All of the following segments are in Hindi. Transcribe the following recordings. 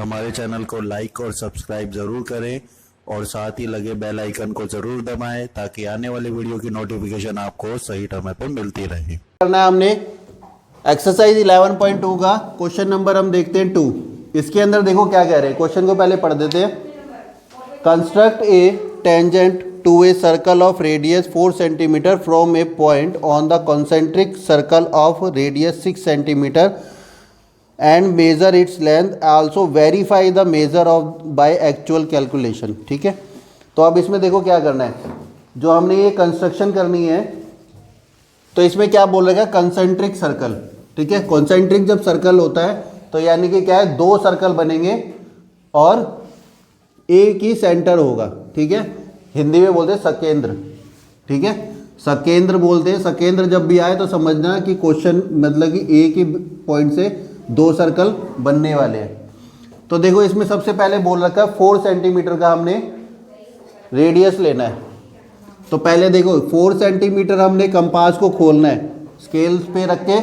हमारे चैनल को लाइक और सब्सक्राइब ज़रूर करें और साथ ही लगे बेल आइकन को ज़रूर दबाएं ताकि आने वाली वीडियो की नोटिफिकेशन आपको सही समय पर मिलती रहे। करना है हमने एक्सरसाइज 11.2 का क्वेश्चन नंबर हम देखते हैं 2। इसके अंदर देखो क्या कह रहे हैं, क्वेश्चन को पहले पढ़ देते हैं। Construct a tangent to a circle of radius 4 centimetre from a point on the concentric circle of radius 6 centimetre and measure its length, also verify the measure of by actual calculation. ठीक है, तो अब इसमें देखो क्या करना है, जो हमने ये कंस्ट्रक्शन करनी है तो इसमें क्या बोल रहा है, कंसेंट्रिक सर्कल। ठीक है, कॉन्सेंट्रिक जब सर्कल होता है तो यानी कि क्या है, दो सर्कल बनेंगे और एक ही सेंटर होगा। ठीक है, हिंदी में बोलते हैं सकेंद्र। ठीक है, सकेंद्र बोलते हैं। सकेंद्र जब भी आए तो समझना कि क्वेश्चन मतलब कि एक ही पॉइंट से दो सर्कल बनने वाले हैं। तो देखो इसमें सबसे पहले बोल रखा है 4 सेंटीमीटर का हमने रेडियस लेना है। तो पहले देखो 4 सेंटीमीटर हमने कंपास को खोलना है, स्केल्स पे रख के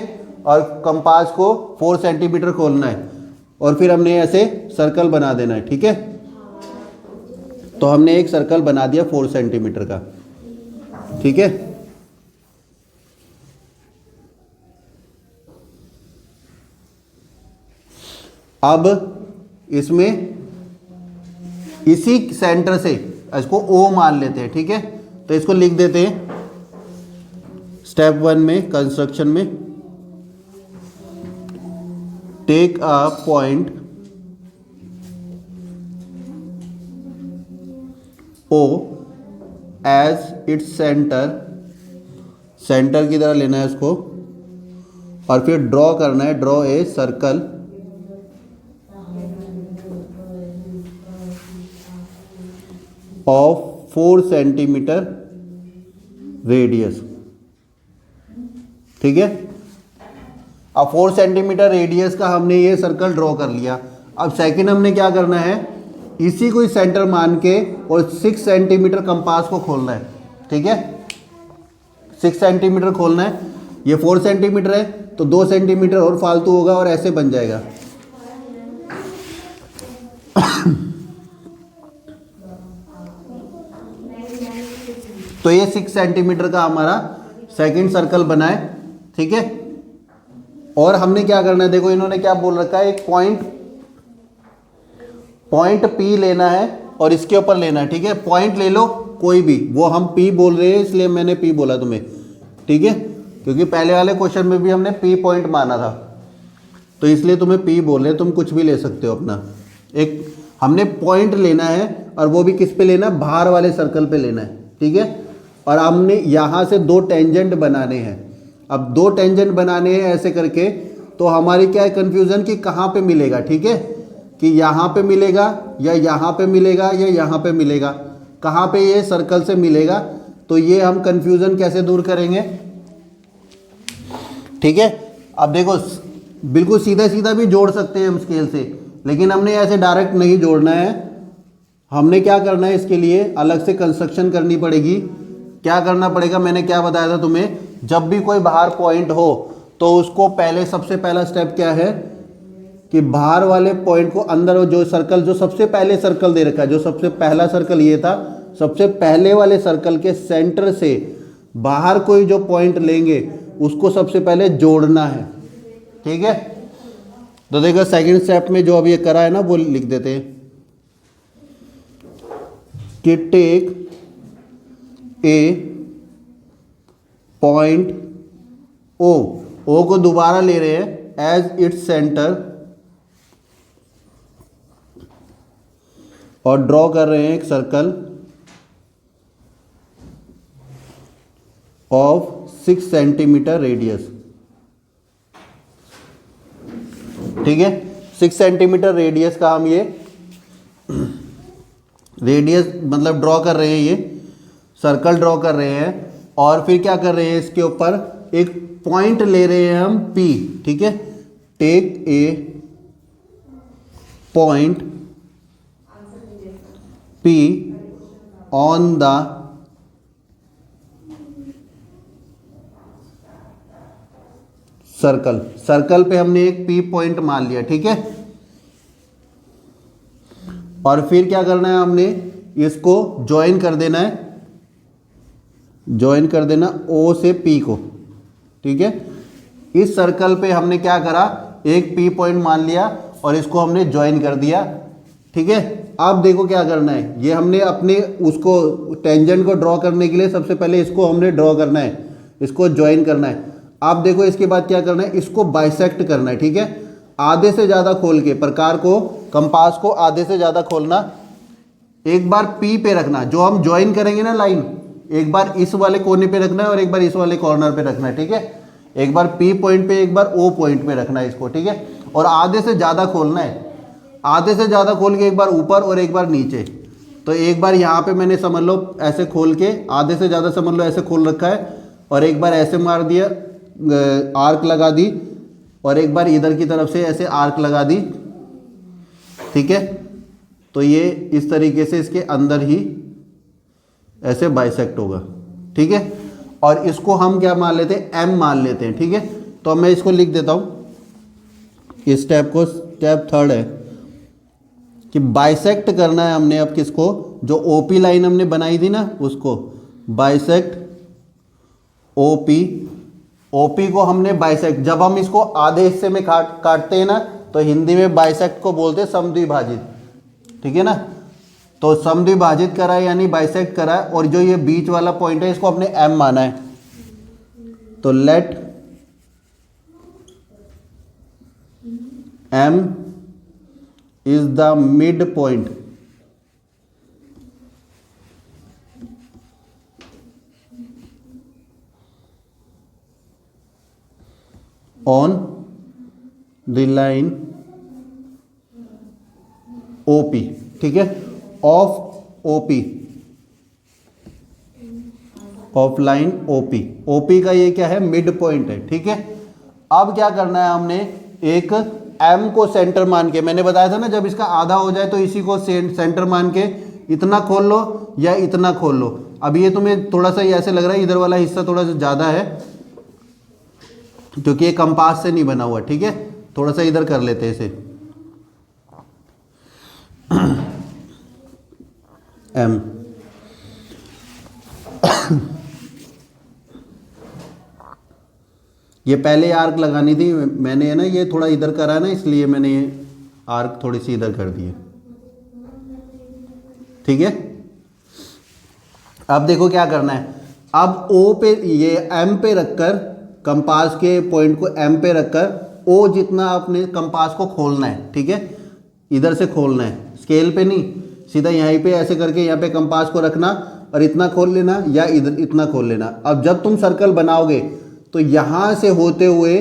और कंपास को 4 सेंटीमीटर खोलना है और फिर हमने ऐसे सर्कल बना देना है। ठीक है, तो हमने एक सर्कल बना दिया 4 सेंटीमीटर का। ठीक है, अब इसमें इसी सेंटर से इसको O मान लेते हैं। ठीक है, तो इसको लिख देते हैं स्टेप 1 में कंस्ट्रक्शन में, take a point O as its centre, centre की तरह लेना है इसको और फिर ड्रॉ करना है, draw a circle of 4 centimetre radius. ठीक है, अब 4 सेंटीमीटर रेडियस का हमने ये सर्कल ड्रॉ कर लिया। अब सेकंड हमने क्या करना है, इसी को सेंटर मान के और 6 सेंटीमीटर कंपास को खोलना है। ठीक है, 6 सेंटीमीटर खोलना है। ये 4 सेंटीमीटर है तो 2 सेंटीमीटर और फालतू होगा और ऐसे बन जाएगा। तो ये 6 सेंटीमीटर का हमारा सेकंड सर्कल बना है। ठीक है, और हमने क्या करना है, देखो इन्होंने क्या बोल रखा है, एक पॉइंट P लेना है और इसके ऊपर लेना है। ठीक है, पॉइंट ले लो कोई भी, वो हम P बोल रहे हैं इसलिए मैंने P बोला तुम्हें। ठीक है, क्योंकि पहले वाले क्वेश्चन में भी हमने P पॉइंट माना था तो इसलिए तुम्हें P बोल रहे हैं, तुम कुछ भी ले सकते हो अपना। एक हमने पॉइंट लेना है और वो भी किस पे लेना है, बाहर वाले सर्कल पे लेना है। ठीक है, और हमने यहाँ से 2 टेंजेंट बनाने हैं। अब 2 टेंजेंट बनाने हैं ऐसे करके, तो हमारी क्या है कन्फ्यूज़न कि कहाँ पे मिलेगा। ठीक है, कि यहाँ पे मिलेगा या यहाँ पे मिलेगा या यहाँ पे मिलेगा, कहाँ पे ये सर्कल से मिलेगा। तो ये हम कन्फ्यूज़न कैसे दूर करेंगे। ठीक है, अब देखो बिल्कुल सीधा सीधा भी जोड़ सकते हैं हम स्केल से, लेकिन हमने ऐसे डायरेक्ट नहीं जोड़ना है। हमने क्या करना है, इसके लिए अलग से कंस्ट्रक्शन करनी पड़ेगी। क्या करना पड़ेगा, मैंने क्या बताया था तुम्हें, जब भी कोई बाहर पॉइंट हो तो उसको पहले सबसे पहला स्टेप क्या है कि बाहर वाले पॉइंट को अंदर, जो सर्कल जो सबसे पहले सर्कल दे रखा है, जो सबसे पहला सर्कल ये था, सबसे पहले वाले सर्कल के सेंटर से बाहर कोई जो पॉइंट लेंगे उसको सबसे पहले जोड़ना है। ठीक है, तो देखो सेकंड स्टेप में जो अब ये करा है ना वो लिख देते हैं कि टेक ए पॉइंट O को दोबारा ले रहे हैं एज इट्स सेंटर और ड्रॉ कर रहे हैं एक सर्कल ऑफ 6 सेंटीमीटर रेडियस। ठीक है, 6 सेंटीमीटर रेडियस का हम ये रेडियस मतलब ड्रॉ कर रहे हैं, ये सर्कल ड्रॉ कर रहे हैं और फिर क्या कर रहे हैं, इसके ऊपर एक पॉइंट ले रहे हैं हम P। ठीक है, take a point P on the circle, circle पे हमने एक P पॉइंट मान लिया। ठीक है, और फिर क्या करना है, हमने इसको ज्वाइन कर देना है, ज्वाइन कर देना O से P को। ठीक है, इस सर्कल पे हमने क्या करा, एक P पॉइंट मान लिया और इसको हमने ज्वाइन कर दिया। ठीक है, अब देखो क्या करना है, ये हमने अपने उसको टेंजेंट को ड्रॉ करने के लिए सबसे पहले इसको हमने ड्रॉ करना है, इसको ज्वाइन करना है। अब देखो इसके बाद क्या करना है, इसको बाइसेक्ट करना है। ठीक है, आधे से ज़्यादा खोल के, प्रकार को, कंपास को आधे से ज़्यादा खोलना, एक बार P पे रखना, जो हम ज्वाइन करेंगे ना लाइन, एक बार इस वाले कोने पे रखना है और एक बार इस वाले कॉर्नर पे रखना है। ठीक है, एक बार P पॉइंट पे, एक बार O पॉइंट पे रखना है इसको। ठीक है, और आधे से ज़्यादा खोलना है, आधे से ज़्यादा खोल के एक बार ऊपर और एक बार नीचे। तो एक बार यहाँ पे मैंने समझ लो ऐसे खोल के, आधे से ज़्यादा समझ लो ऐसे खोल रखा है, और एक बार ऐसे मार दिया, आर्क लगा दी, और एक बार इधर की तरफ से ऐसे आर्क लगा दी। ठीक है, तो ये इस तरीके से इसके अंदर ही ऐसे बाइसेक्ट होगा। ठीक है, और इसको हम क्या मान लेते हैं, M मान लेते हैं। ठीक है, तो मैं इसको लिख देता हूँ, इस स्टेप को, स्टेप थर्ड है कि बाइसेक्ट करना है हमने अब किसको, जो OP लाइन हमने बनाई थी ना उसको, बाइसेक्ट OP। OP को हमने बाइसेक्ट, जब हम इसको आधे हिस्से में काटते हैं ना, तो हिंदी में बाइसेक्ट को बोलते हैं समद्विभाजित। ठीक है ना, तो समद्विभाजित करा है यानी बाइसेक्ट करा है, और जो ये बीच वाला पॉइंट है इसको अपने M माना है। तो let M is the mid point on the line OP। ठीक है, of OP, of line OP। OP का ये क्या है, मिड पॉइंट है। ठीक है, अब क्या करना है हमने, एक M को सेंटर मान के, मैंने बताया था ना जब इसका आधा हो जाए तो इसी को सेंटर मान के इतना खोल लो या इतना खोल लो। अब ये तुम्हें थोड़ा सा ऐसे लग रहा है, इधर वाला हिस्सा थोड़ा सा ज़्यादा है क्योंकि ये कंपास से नहीं बना हुआ। ठीक है, थोड़ा सा इधर कर लेते हैं इसे, M। ये पहले आर्क लगानी थी मैंने, है ना, ये थोड़ा इधर करा है ना, इसलिए मैंने ये आर्क थोड़ी सी इधर कर दी है। ठीक है, अब देखो क्या करना है, अब O पे, ये M पे रखकर, कंपास के पॉइंट को M पे रखकर O जितना अपने कंपास को खोलना है। ठीक है, इधर से खोलना है, स्केल पे नहीं, सीधा यहीं पे ऐसे करके यहाँ पे कंपास को रखना और इतना खोल लेना या इधर इतना खोल लेना। अब जब तुम सर्कल बनाओगे तो यहाँ से होते हुए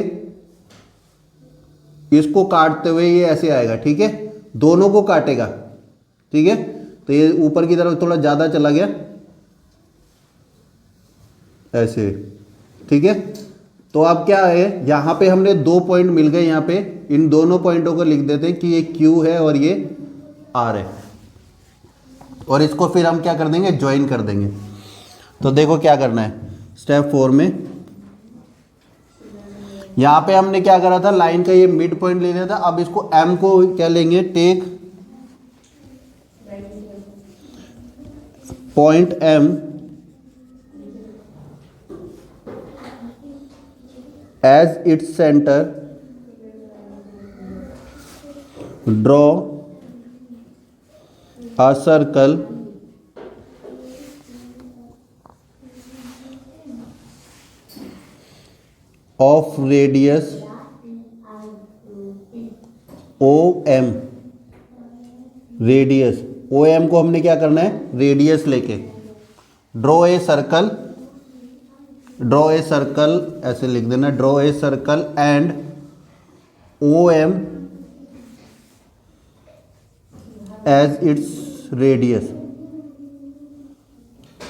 इसको काटते हुए ये ऐसे आएगा। ठीक है, दोनों को काटेगा। ठीक है, तो ये ऊपर की तरफ थोड़ा ज़्यादा चला गया ऐसे। ठीक है, तो अब क्या है, यहाँ पे हमने 2 पॉइंट मिल गए, यहाँ पे इन दोनों पॉइंटों को लिख देते हैं कि ये Q है और ये R है, और इसको फिर हम क्या कर देंगे, ज्वाइन कर देंगे। तो देखो क्या करना है, स्टेप 4 में यहाँ पे हमने क्या करा था, लाइन का ये मिड पॉइंट ले लिया था। अब इसको M को क्या लेंगे, take point M as its center, draw a circle of radius OM। Radius OM को हमने क्या करना है, रेडियस लेके draw a circle, draw a circle ऐसे लिख देना, draw a circle and OM as its radius.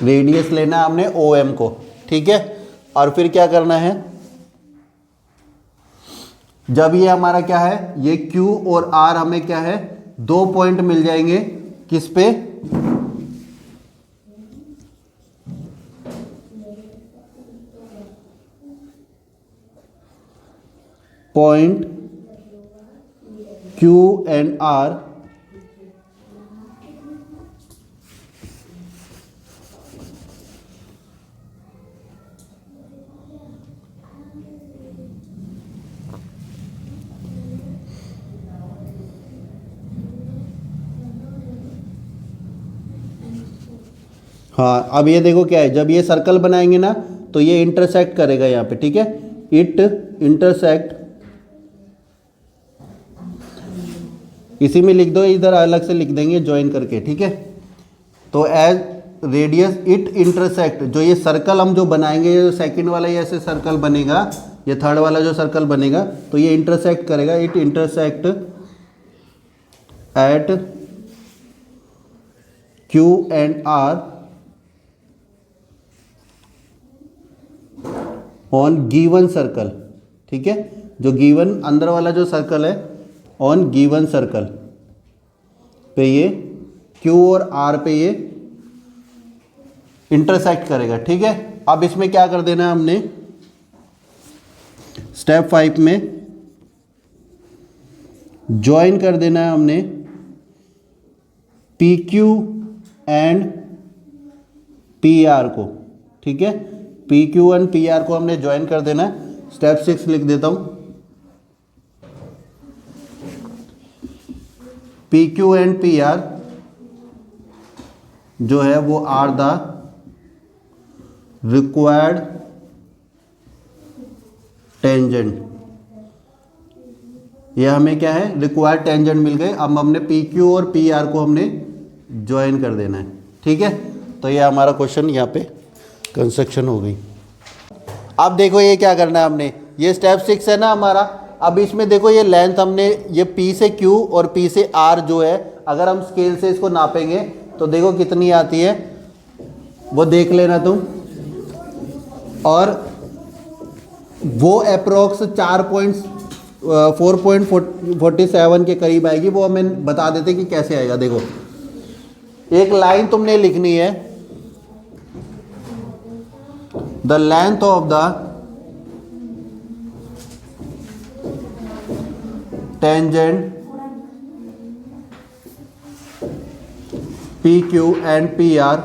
Radius लेना हमने OM को। ठीक है, और फिर क्या करना है, जब ये हमारा क्या है, ये Q और R हमें क्या है, 2 पॉइंट मिल जाएंगे किस पे, पॉइंट Q एंड R हाँ, अब ये देखो क्या है, जब ये सर्कल बनाएंगे ना तो ये इंटरसेक्ट करेगा यहाँ पे, ठीक है। इट इंटरसेक्ट, इसी में लिख दो, इधर अलग से लिख देंगे ज्वाइन करके, ठीक है। तो एज रेडियस इट इंटरसेक्ट, जो ये सर्कल हम जो बनाएंगे, ये सेकंड वाला ये ऐसे सर्कल बनेगा, ये थर्ड वाला जो सर्कल बनेगा, तो ये इंटरसेक्ट करेगा, it intersect at Q and R on given circle, ठीक है। जो गिवन अंदर वाला जो सर्कल है, ऑन गिवन सर्कल पे ये Q और R पे ये इंटरसेक्ट करेगा, ठीक है। अब इसमें क्या कर देना है हमने, स्टेप 5 में ज्वाइन कर देना है हमने PQ एंड PR को, ठीक है। PQ एंड PR को हमने ज्वाइन कर देना है। स्टेप 6 लिख देता हूं, PQ एंड PR जो है वो आर द रिक्वायर्ड टेंजेंट, ये हमें क्या है, रिक्वायर्ड टेंजेंट मिल गए। अब हमने PQ और PR को हमने ज्वाइन कर देना है, ठीक है। तो ये हमारा क्वेश्चन यहाँ पे कंस्ट्रक्शन हो गई। अब देखो ये क्या करना है हमने, ये स्टेप 6 है ना हमारा। अब इसमें देखो ये लेंथ हमने, ये P से Q और P से R जो है, अगर हम स्केल से इसको नापेंगे तो देखो कितनी आती है, वो देख लेना तुम। और वो अप्रोक्स 4.47 के करीब आएगी, वो हमें बता देते कि कैसे आएगा। देखो एक लाइन तुमने लिखनी है, the length of the tangent PQ and PR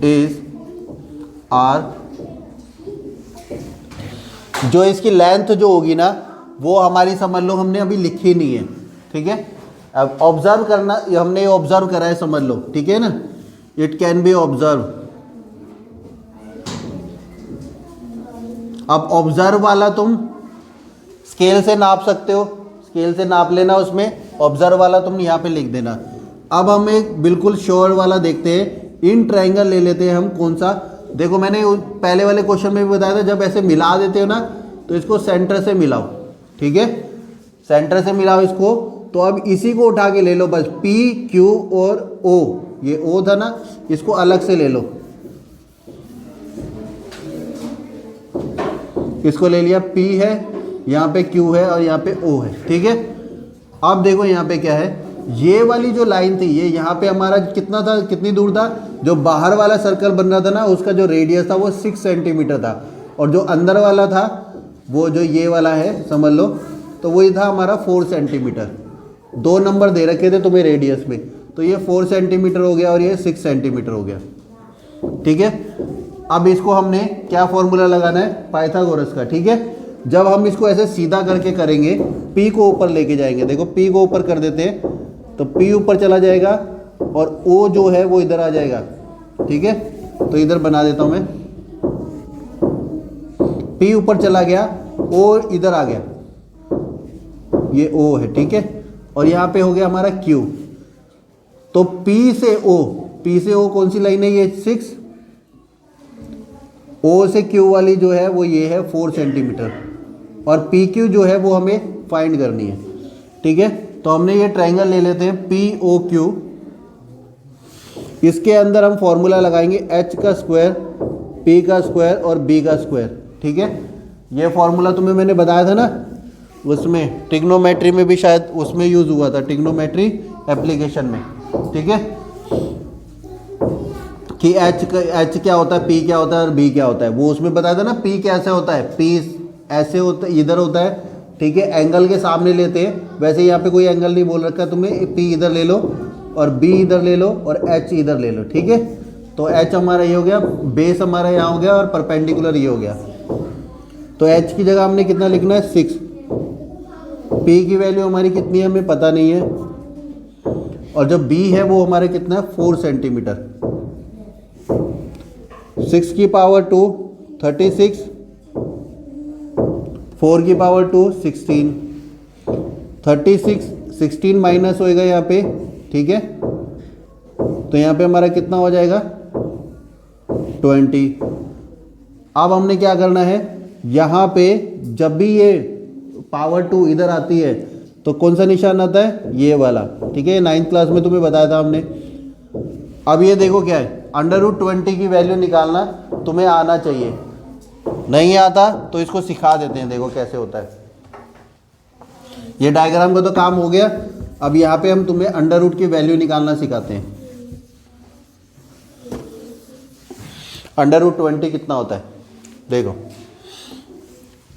is R। जो इसकी लेंथ जो होगी ना, वो हमारी समझ लो हमने अभी लिखी नहीं है, ठीक है। अब ऑब्जर्व करना, हमने ऑब्जर्व करा है, समझ लो, ठीक है ना। It can be observe. अब ऑब्जर्व वाला तुम स्केल से नाप सकते हो, स्केल से नाप लेना, उसमें ऑब्जर्व वाला तुम यहाँ पे लिख देना। अब हम एक बिल्कुल श्योर वाला देखते हैं, इन ट्रायंगल ले लेते हैं हम। कौन सा, देखो मैंने पहले वाले क्वेश्चन में भी बताया था, जब ऐसे मिला देते हो ना तो इसको सेंटर से मिलाओ, ठीक है। सेंटर से मिलाओ इसको। तो अब इसी को उठा के ले लो बस, P Q और O, ये O था ना, इसको अलग से ले लो, इसको ले लिया, P है यहाँ पे, Q है और यहाँ पे O है, ठीक है। अब देखो यहाँ पे क्या है, ये वाली जो लाइन थी, ये यहाँ पे हमारा कितना था, कितनी दूर था, जो बाहर वाला सर्कल बन रहा था ना, उसका जो रेडियस था वो 6 सेंटीमीटर था। और जो अंदर वाला था, वो जो ये वाला है समझ लो, तो वही था हमारा 4 सेंटीमीटर। 2 नंबर दे रखे थे तुम्हें रेडियस में, तो ये 4 सेंटीमीटर हो गया और ये 6 सेंटीमीटर हो गया, ठीक है। अब इसको हमने क्या फॉर्मूला लगाना है, पाइथागोरस का, ठीक है। जब हम इसको ऐसे सीधा करके करेंगे, P को ऊपर लेके जाएंगे, देखो P को ऊपर कर देते हैं तो P ऊपर चला जाएगा और O जो है वो इधर आ जाएगा, ठीक है। तो इधर बना देता हूं मैं, P ऊपर चला गया, O इधर आ गया, ये O है, ठीक है। और यहाँ पे हो गया हमारा Q। तो P से O कौन सी लाइन है, ये 6। O से Q वाली जो है वो ये है 4 सेंटीमीटर, और PQ जो है वो हमें फाइंड करनी है, ठीक है। तो हमने ये ट्रायंगल ले लेते हैं POQ। इसके अंदर हम फॉर्मूला लगाएंगे H का स्क्वायर, P का स्क्वायर और B का स्क्वायर, ठीक है। ये फॉर्मूला तुम्हें मैंने बताया था ना, उसमें ट्रिग्नोमेट्री में भी शायद उसमें यूज़ हुआ था, ट्रिग्नोमेट्री एप्लीकेशन में, ठीक है। कि H क्या होता है, P क्या होता है और B क्या होता है, वो उसमें बताया था ना। P कैसे होता है, P ऐसे होता है, इधर होता है, ठीक है। एंगल के सामने लेते हैं, वैसे यहाँ पे कोई एंगल नहीं बोल रखा तुम्हें, P इधर ले लो और B इधर ले लो और H इधर ले लो, ठीक है। तो H हमारा ये हो गया, बेस हमारा यहाँ हो गया और परपेंडिकुलर ये हो गया। तो H की जगह हमने कितना लिखना है, 6। P की वैल्यू हमारी कितनी है हमें पता नहीं है, और जो b है वो हमारे कितना है 4 सेंटीमीटर। 6 की पावर 2 36, 4 की पावर 2 16, 36 16 माइनस होएगा यहाँ पे, ठीक है। तो यहाँ पे हमारा कितना हो जाएगा 20। अब हमने क्या करना है, यहाँ पे जब भी ये पावर 2 इधर आती है तो कौन सा निशान आता है, ये वाला, ठीक है। 9th क्लास में तुम्हें बताया था हमने। अब ये देखो क्या है, √20 की वैल्यू निकालना तुम्हें आना चाहिए, नहीं आता तो इसको सिखा देते हैं, देखो कैसे होता है। ये डायग्राम का तो काम हो गया, अब यहाँ पे हम तुम्हें अंडर रूट की वैल्यू निकालना सिखाते हैं। √20 कितना होता है, देखो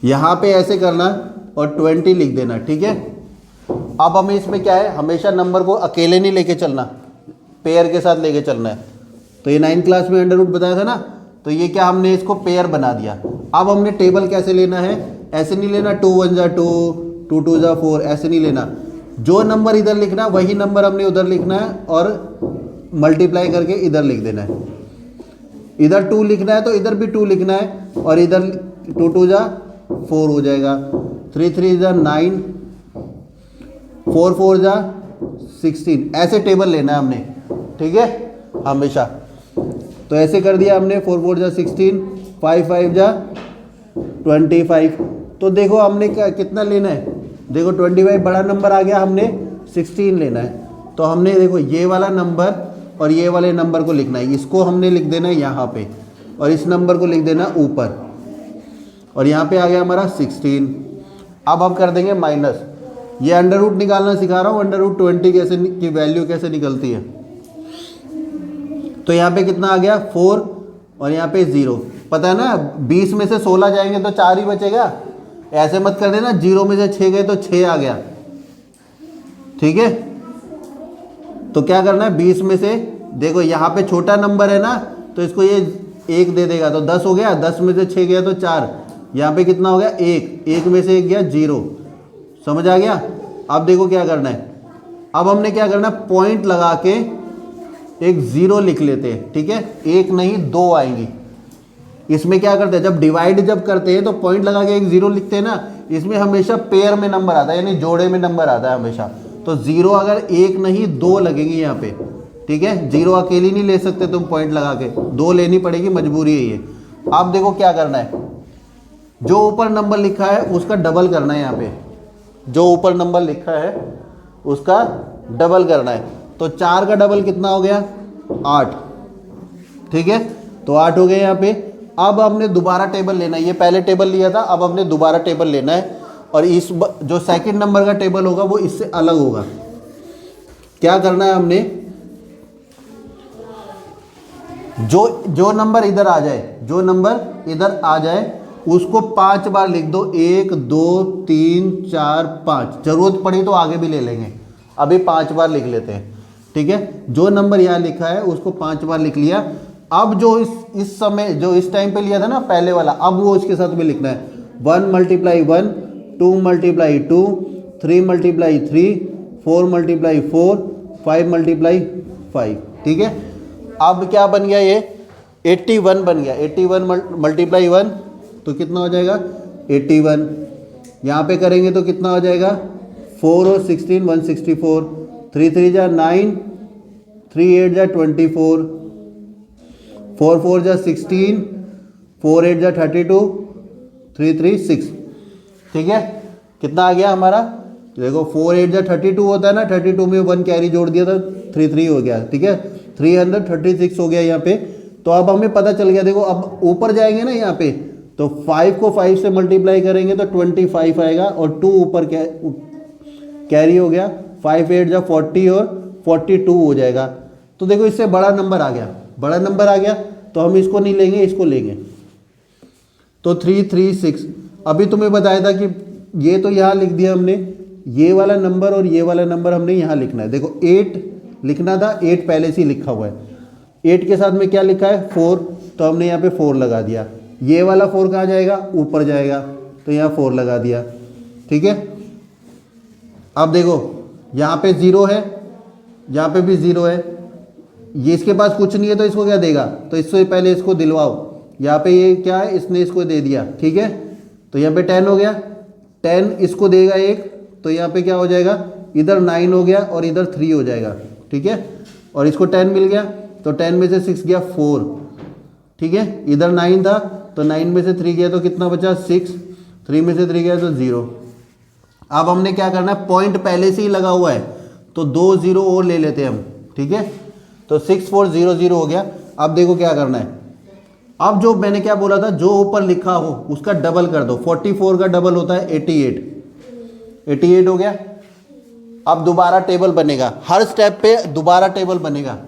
यहाँ पे ऐसे करना और 20 लिख देना, ठीक है। अब हमें इसमें क्या है, हमेशा नंबर को अकेले नहीं लेके चलना, पेयर के साथ लेके चलना है। तो ये 9th क्लास में अंडर रूट बताया था ना, तो ये क्या हमने इसको पेयर बना दिया। अब हमने टेबल कैसे लेना है, ऐसे नहीं लेना 2 1 जा 2 2 2 जा 4, ऐसे नहीं लेना। जो नंबर इधर लिखना वही नंबर हमने उधर लिखना है और मल्टीप्लाई करके इधर लिख देना है। इधर 2 लिखना है तो इधर भी 2 लिखना है, और इधर 2 2 जा 4 हो जाएगा, 3 3 जा 9, 4 4 जा 16, ऐसे टेबल लेना है हमने, ठीक है, हमेशा। तो ऐसे कर दिया हमने, 4 4 जा 16, 5 5 जा 25। तो देखो हमने क्या कितना लेना है, देखो 25 बड़ा नंबर आ गया, हमने 16 लेना है। तो हमने देखो ये वाला नंबर और ये वाले नंबर को लिखना है, इसको हमने लिख देना है यहाँ पे, और इस नंबर को लिख देना ऊपर, और यहाँ पे आ गया हमारा 16। अब हम कर देंगे माइनस, ये अंडर रूट निकालना सिखा रहा हूँ, √20 कैसे की वैल्यू कैसे निकलती है। तो यहाँ पे कितना आ गया 4 और यहाँ पे 0, पता है ना 20 में से 16 जाएंगे तो 4 ही बचेगा, ऐसे मत कर देना 0 में से 6 गए तो 6 आ गया, ठीक है। तो क्या करना है, 20 में से देखो यहाँ पे छोटा नंबर है ना, तो इसको ये 1 दे देगा तो 10 हो गया, 10 में से 6 गया तो 4, यहाँ पे कितना हो गया 1, 1 में से 1 गया 0, समझ आ गया। अब देखो क्या करना है, अब हमने क्या करना है, पॉइंट लगा के एक 0 लिख लेते हैं, ठीक है, 1 नहीं 2 आएंगी। इसमें क्या करते हैं, जब डिवाइड जब करते हैं तो पॉइंट लगा के एक 0 लिखते हैं ना, इसमें हमेशा पेयर में नंबर आता है, यानी जोड़े में नंबर आता है हमेशा। तो 0 अगर 1 नहीं 2 लगेंगी यहाँ पे, ठीक है, 0 अकेली नहीं ले सकते तुम पॉइंट लगा के, 2 लेनी पड़ेगी, मजबूरी है ये। अब देखो क्या करना है, जो ऊपर नंबर लिखा है उसका डबल करना है, यहाँ पे जो ऊपर नंबर लिखा है उसका डबल करना है। तो 4 का डबल कितना हो गया 8, ठीक है, तो 8 हो गए यहाँ पे। अब हमने दोबारा टेबल लेना है, ये पहले टेबल लिया था, अब हमने दोबारा टेबल लेना है, और इस जो सेकंड नंबर का टेबल होगा वो इससे अलग होगा। क्या करना है हमने, जो नंबर इधर आ जाए, जो नंबर इधर आ जाए उसको 5 बार लिख दो, 1 2 3 4 5, जरूरत पड़ी तो आगे भी ले लेंगे, अभी 5 बार लिख लेते हैं, ठीक है। जो नंबर यहाँ लिखा है उसको 5 बार लिख लिया। अब जो इस समय जो इस टाइम पे लिया था ना पहले वाला, अब वो इसके साथ में लिखना है, 1 × 1, 2 × 2, 3 × 3, 4 × 4, 5 × 5, ठीक है। अब क्या बन गया, ये 81 बन गया, 81 × 1 तो कितना हो जाएगा 81। यहाँ पे करेंगे तो कितना हो जाएगा 4 और 16 164, 3 3 जा 9, 3 8 जा 24, 4 4 जा 16, 4 8 जा 32, 3 3 6, ठीक है। कितना आ गया हमारा, देखो 4 8 जा 32 होता है ना, 32 में 1 कैरी जोड़ दिया था 3 3 हो गया, ठीक है, 336 हो गया यहाँ पे। तो अब हमें पता चल गया, देखो अब ऊपर जाएंगे ना यहाँ पे, तो 5 को 5 से मल्टीप्लाई करेंगे तो 25 आएगा, और 2 ऊपर कैरी हो गया, 5 8 जा 40 और 42 हो जाएगा। तो देखो इससे बड़ा नंबर आ गया, बड़ा नंबर आ गया, तो हम इसको नहीं लेंगे, इसको लेंगे। तो 336, अभी तुम्हें बताया था कि ये तो यहाँ लिख दिया हमने, ये वाला नंबर और ये वाला नंबर हमने यहाँ लिखना है। देखो 8 लिखना था, 8 पहले से ही लिखा हुआ है, 8 के साथ में क्या लिखा है 4, तो हमने यहाँ पे 4 लगा दिया। ये वाला 4 कहाँ जाएगा, ऊपर जाएगा, तो यहाँ 4 लगा दिया, ठीक है। अब देखो यहाँ पे 0 है, यहाँ पे भी 0 है, ये इसके पास कुछ नहीं है तो इसको क्या देगा, तो इससे पहले इसको दिलवाओ। यहाँ पे ये क्या है, इसने इसको दे दिया, ठीक है, तो यहाँ पे 10 हो गया, 10 इसको देगा एक, तो यहाँ पे क्या हो जाएगा, इधर 9 हो गया और इधर 3 हो जाएगा, ठीक है, और इसको 10 मिल गया, तो 10 में से 6 गया 4, ठीक है, इधर 9 था तो 9 में से 3 गया तो कितना बचा 6, 3 में से 3 गया तो 0। अब हमने क्या करना है, पॉइंट पहले से ही लगा हुआ है तो 2 0 और ले लेते हैं हम, ठीक है, तो 6 4 0 0 हो गया। अब देखो क्या करना है, अब जो मैंने क्या बोला था, जो ऊपर लिखा हो उसका डबल कर दो। 44 का डबल होता है 88, 88 हो गया। अब दोबारा टेबल बनेगा, हर स्टेप पे दोबारा टेबल बनेगा,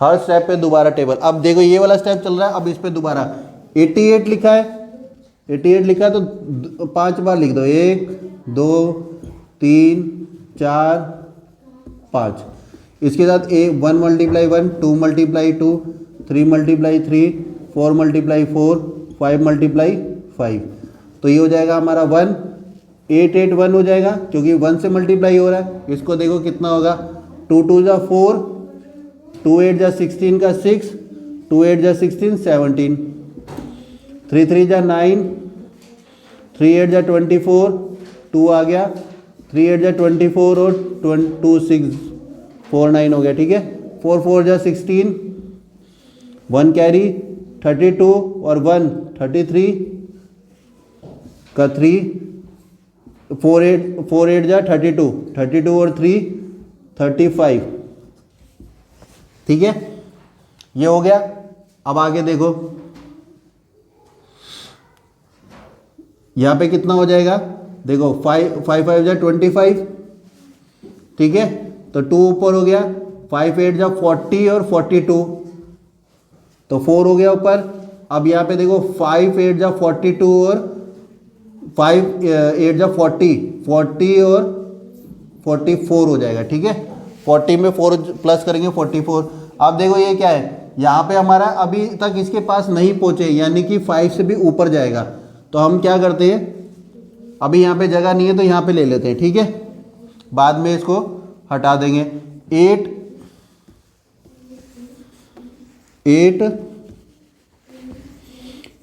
हर स्टेप पे दोबारा टेबल। अब देखो ये वाला स्टेप चल रहा है, अब इस पे दोबारा 88 लिखा है, 88 लिखा है तो 5 बार लिख दो, 1 2 3 4 5। इसके साथ 1 multiply 1, 2 multiply 2, 3 multiply 3, 4 multiply 4, 5 multiply 5, तो ये हो जाएगा हमारा 1, 8 8 1 हो जाएगा क्योंकि 1 से मल्टीप्लाई हो रहा है। इसको देखो कितना होगा, 2 2 जा 4, 2 8 जा 16 का 6, 2 8 जा 16 17, 3 3 जा 9, 3 8 जा 24, 2 आ गया, 3 8 जा 24 और 2 6 4 9 हो गया, ठीक है, 4 4 जा 16, 1 कैरी 32 और 1 33 का 3, 4 8 जा 32, 32 और 3 35, ठीक है, ये हो गया। अब आगे देखो यहाँ पे कितना हो जाएगा, देखो 5 5 जा 25, ठीक है, तो 2 ऊपर हो गया, 5 8 जा 40 और 42, तो 4 हो गया ऊपर। अब यहाँ पे देखो 5 8 जा 42 और 5 8 जा 40, 40 और 44 हो जाएगा, ठीक है, 40 में 4 प्लस करेंगे 44। अब देखो ये क्या है, यहाँ पे हमारा अभी तक इसके पास नहीं पहुँचे, यानी कि 5 से भी ऊपर जाएगा, तो हम क्या करते हैं, अभी यहाँ पे जगह नहीं है तो यहाँ पे ले लेते हैं, ठीक है, बाद में इसको हटा देंगे। 8 8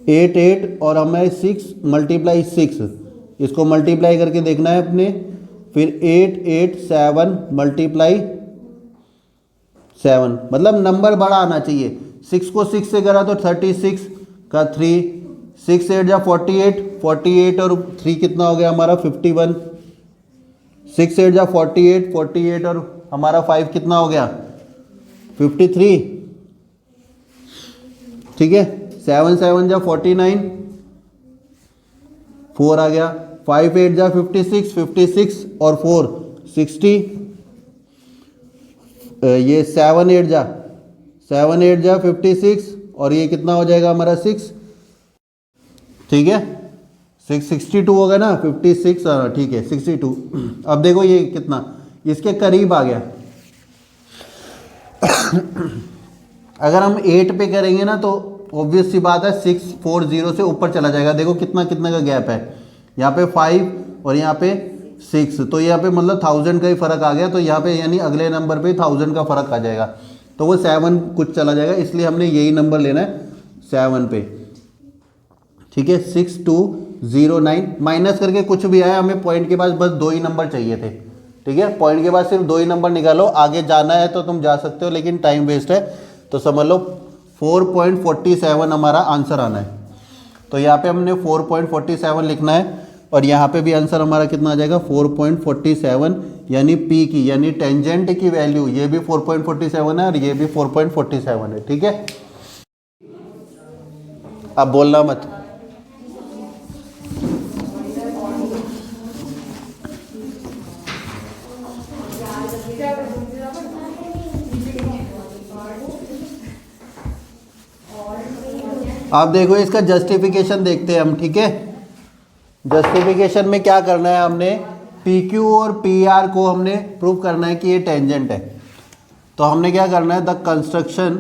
8 8 और हमें 6 मल्टीप्लाई 6, इसको मल्टीप्लाई करके देखना है अपने, फिर 8 8 7 मल्टीप्लाई 7, मतलब नंबर बड़ा आना चाहिए। 6 को 6 से करा तो 36 का 3, 6 8 जा 48, 48 और 3 कितना हो गया हमारा 51, 6 8 जा 48, 48 और हमारा 5 कितना हो गया 53, ठीक है, 7 7 जा 49, 4 आ गया, 5 8 जा 56, 56 और 4 60, ये 7 8 जा 56 और ये कितना हो जाएगा हमारा 6, ठीक है, 662 होगा ना, 56, ठीक है 62। अब देखो ये कितना इसके करीब आ गया। अगर हम 8 पे करेंगे ना तो ऑब्वियस सी बात है 640 से ऊपर चला जाएगा। देखो कितना कितना का गैप है, यहाँ पे 5 और यहाँ पे 6, तो यहाँ पे मतलब 1000 का ही फर्क आ गया, तो यहाँ पे यानी अगले नंबर पे 1000 का फर्क आ जाएगा, तो वो 7 कुछ चला जाएगा, इसलिए हमने यही नंबर लेना है 7 पे, ठीक है। 6209 माइनस करके कुछ भी आया, हमें पॉइंट के पास बस 2 ही नंबर चाहिए थे, ठीक है, पॉइंट के बाद सिर्फ 2 ही नंबर निकालो, आगे जाना है तो तुम जा सकते हो लेकिन टाइम वेस्ट है, तो समझ लो 4.47 हमारा आंसर आना है। तो यहाँ पे हमने 4.47 लिखना है और यहाँ पे भी आंसर हमारा कितना आ जाएगा 4.47, यानी पी की यानी टेंजेंट की वैल्यू ये भी 4.47 है और ये भी 4.47 है, ठीक है। अब बोलना मत। अब देखो इसका जस्टिफिकेशन देखते हैं हम, ठीक है। जस्टिफिकेशन में क्या करना है, हमने पी क्यू और पी आर को हमने प्रूव करना है कि ये टेंजेंट है, तो हमने क्या करना है, the construction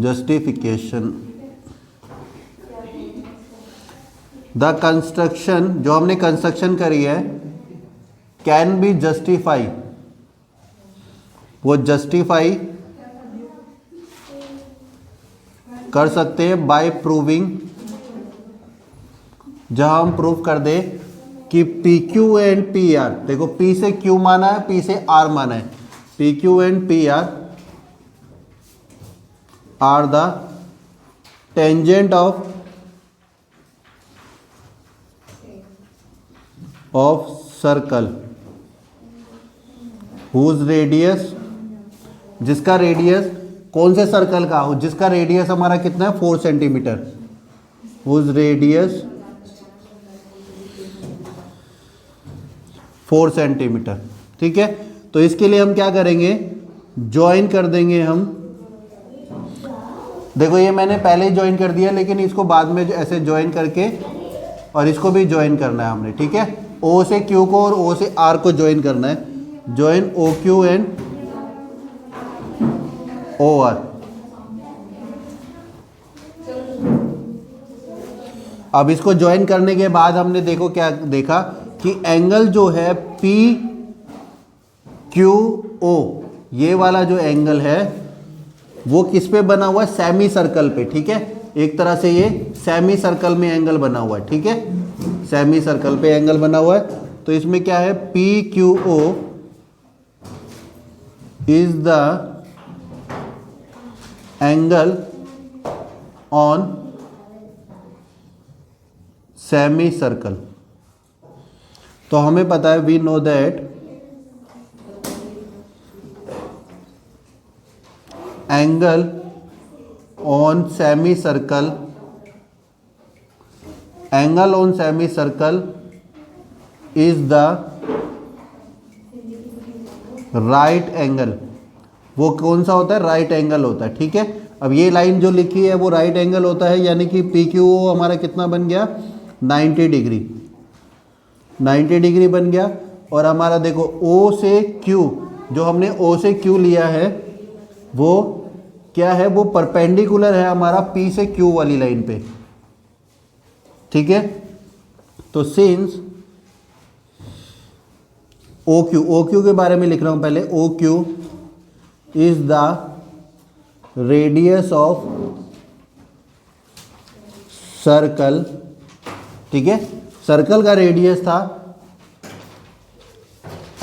justification, the construction जो हमने कंस्ट्रक्शन करी है कैन बी जस्टिफाई, वो जस्टिफाई कर सकते हैं बाय प्रूविंग, जहां हम प्रूव कर दे कि P Q and P R, देखो पी से क्यू माना है, पी से आर माना है, P Q and P R the tangent of circle whose radius, जिसका रेडियस कौन से सर्कल का हो, जिसका रेडियस हमारा कितना है 4 सेंटीमीटर, हुज रेडियस 4 सेंटीमीटर। ठीक है, तो इसके लिए हम क्या करेंगे, ज्वाइन कर देंगे हम, देखो ये मैंने पहले ही ज्वाइन कर दिया, लेकिन इसको बाद में ऐसे ज्वाइन करके और इसको भी ज्वाइन करना है हमने। ठीक है, ओ से क्यू को और ओ से आर को ज्वाइन करना है, join O Q and O R. अब इसको ज्वाइन करने के बाद हमने देखो क्या देखा कि एंगल जो है पी क्यू ओ, ये वाला जो एंगल है वो किस पे बना हुआ है, सेमी सर्कल पे। ठीक है, एक तरह से ये सेमी सर्कल में एंगल बना हुआ है। ठीक है, सेमी सर्कल पे एंगल बना हुआ है, तो इसमें क्या है, P Q O is the angle on semi circle. तो हमें पता है, we know that angle on semi circle, angle on semi circle is the right angle. वो कौन सा होता है, राइट एंगल होता है। ठीक है, अब ये लाइन जो लिखी है वो राइट एंगल होता है, यानी कि पी क्यू ओ हमारा कितना बन गया, 90 डिग्री, 90 डिग्री बन गया। और हमारा देखो ओ से क्यू, जो हमने ओ से क्यू लिया है वो क्या है, वो परपेंडिकुलर है हमारा पी से क्यू वाली लाइन पे। ठीक है, तो सिंस ओ क्यू के बारे में लिख रहा हूं पहले, O Q is the radius of circle. ठीक है, सर्कल का रेडियस था,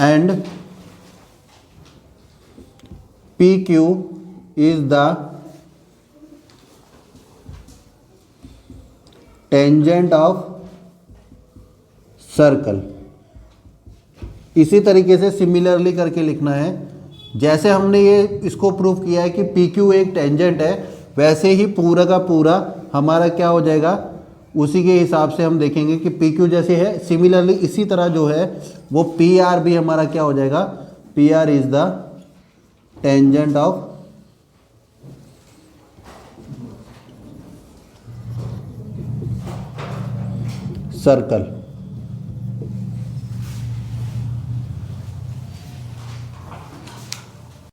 and P Q is the tangent of circle. इसी तरीके से सिमिलरली करके लिखना है, जैसे हमने ये इसको प्रूव किया है कि पी क्यू एक टेंजेंट है, वैसे ही पूरा का पूरा हमारा क्या हो जाएगा, उसी के हिसाब से हम देखेंगे कि पी क्यू जैसे है, सिमिलरली इसी तरह जो है वो पी आर भी हमारा क्या हो जाएगा, P R is the tangent of circle.